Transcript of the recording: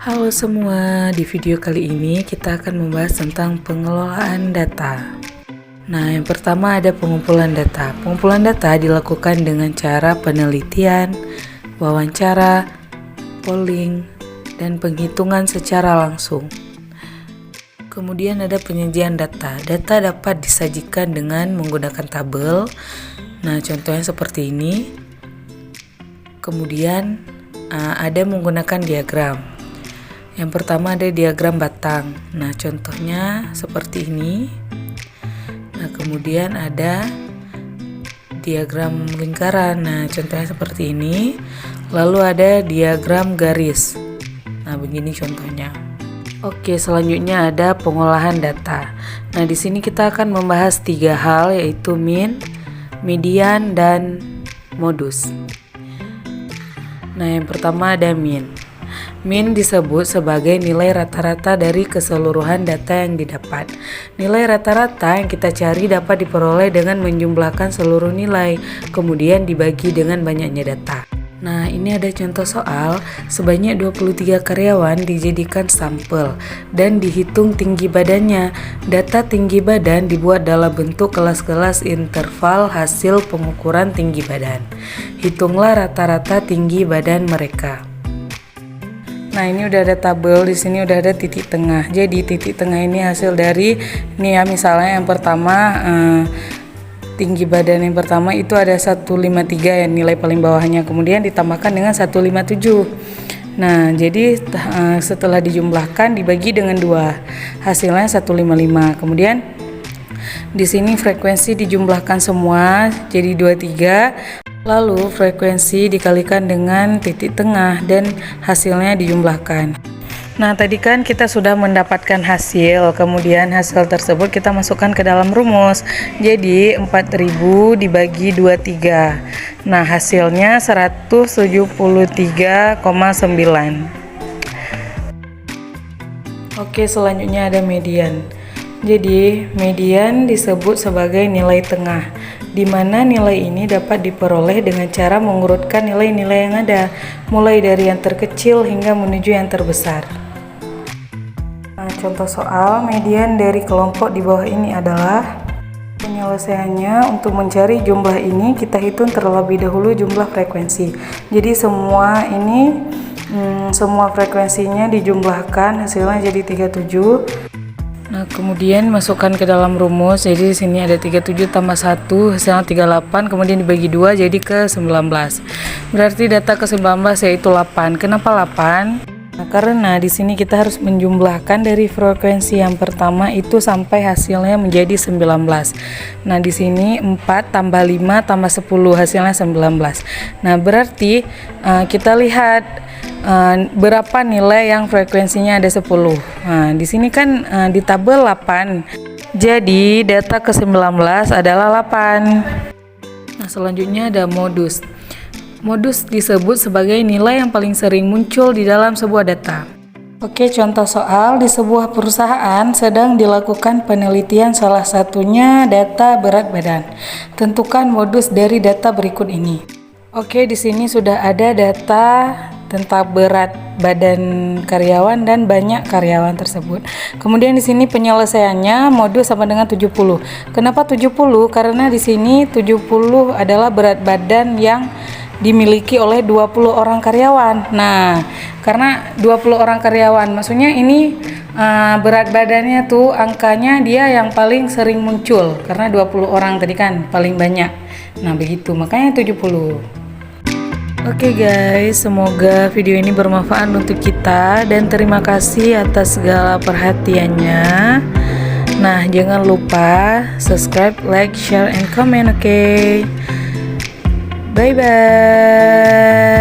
Halo semua, di video kali ini kita akan membahas tentang pengelolaan data. Nah, yang pertama ada pengumpulan data. Pengumpulan data dilakukan dengan cara penelitian, wawancara, polling, dan penghitungan secara langsung. Kemudian ada penyajian data. Data dapat disajikan dengan menggunakan tabel. Nah, contohnya seperti ini. Kemudian ada menggunakan diagram. Yang pertama ada diagram batang. Nah, contohnya seperti ini. Nah, kemudian ada diagram lingkaran. Nah, contohnya seperti ini. Lalu ada diagram garis. Nah, begini contohnya. Oke, selanjutnya ada pengolahan data. Nah, di sini kita akan membahas 3 hal, yaitu min, median, dan modus. Nah, yang pertama ada min. Min disebut sebagai nilai rata-rata dari keseluruhan data yang didapat. Nilai rata-rata yang kita cari dapat diperoleh dengan menjumlahkan seluruh nilai, kemudian dibagi dengan banyaknya data. Nah, ini ada contoh soal. Sebanyak 23 karyawan dijadikan sampel dan dihitung tinggi badannya. Data tinggi badan dibuat dalam bentuk kelas-kelas interval hasil pengukuran tinggi badan. Hitunglah rata-rata tinggi badan mereka. Nah, ini udah ada tabel, di sini udah ada titik tengah. Jadi titik tengah ini hasil dari ya, misalnya yang pertama tinggi badan yang pertama itu ada 153 ya, nilai paling bawahnya. Kemudian ditambahkan dengan 157. Nah, jadi setelah dijumlahkan dibagi dengan 2. Hasilnya 155. Kemudian di sini frekuensi dijumlahkan semua jadi 23. Lalu frekuensi dikalikan dengan titik tengah dan hasilnya dijumlahkan. Nah, tadi kan kita sudah mendapatkan hasil, kemudian hasil tersebut kita masukkan ke dalam rumus. Jadi 4000 dibagi 23. Nah, hasilnya 173,9. Oke, selanjutnya ada median. Jadi, median disebut sebagai nilai tengah, di mana nilai ini dapat diperoleh dengan cara mengurutkan nilai-nilai yang ada, mulai dari yang terkecil hingga menuju yang terbesar. Nah, contoh soal median dari kelompok di bawah ini adalah penyelesaiannya. Untuk mencari jumlah ini, kita hitung terlebih dahulu jumlah frekuensi. Jadi semua ini, semua frekuensinya dijumlahkan, hasilnya jadi 37. Nah, kemudian masukkan ke dalam rumus. Jadi di sini ada 37 tambah 1 hasilnya 38, kemudian dibagi 2 jadi ke 19. Berarti data ke 19 yaitu 8. Kenapa 8? Nah, karena di sini kita harus menjumlahkan dari frekuensi yang pertama itu sampai hasilnya menjadi 19. Nah, di sini 4 tambah 5 tambah 10 hasilnya 19. Nah, berarti kita lihat berapa nilai yang frekuensinya ada 10. Nah, di sini kan di tabel 8. Jadi data ke-19 adalah 8. Nah, selanjutnya ada modus. Modus disebut sebagai nilai yang paling sering muncul di dalam sebuah data. Oke, contoh soal. Di sebuah perusahaan sedang dilakukan penelitian, salah satunya data berat badan. Tentukan modus dari data berikut ini. Oke, di sini sudah ada data tentang berat badan karyawan dan banyak karyawan tersebut. Kemudian di sini penyelesaiannya modus sama dengan 70. Kenapa 70? Karena di sini 70 adalah berat badan yang dimiliki oleh 20 orang karyawan. Nah, karena 20 orang karyawan, maksudnya ini berat badannya tuh angkanya dia yang paling sering muncul karena 20 orang tadi kan paling banyak. Nah, begitu, makanya 70. Oke guys, semoga video ini bermanfaat untuk kita dan terima kasih atas segala perhatiannya. Nah, jangan lupa subscribe, like, share, and comment, oke? Bye bye.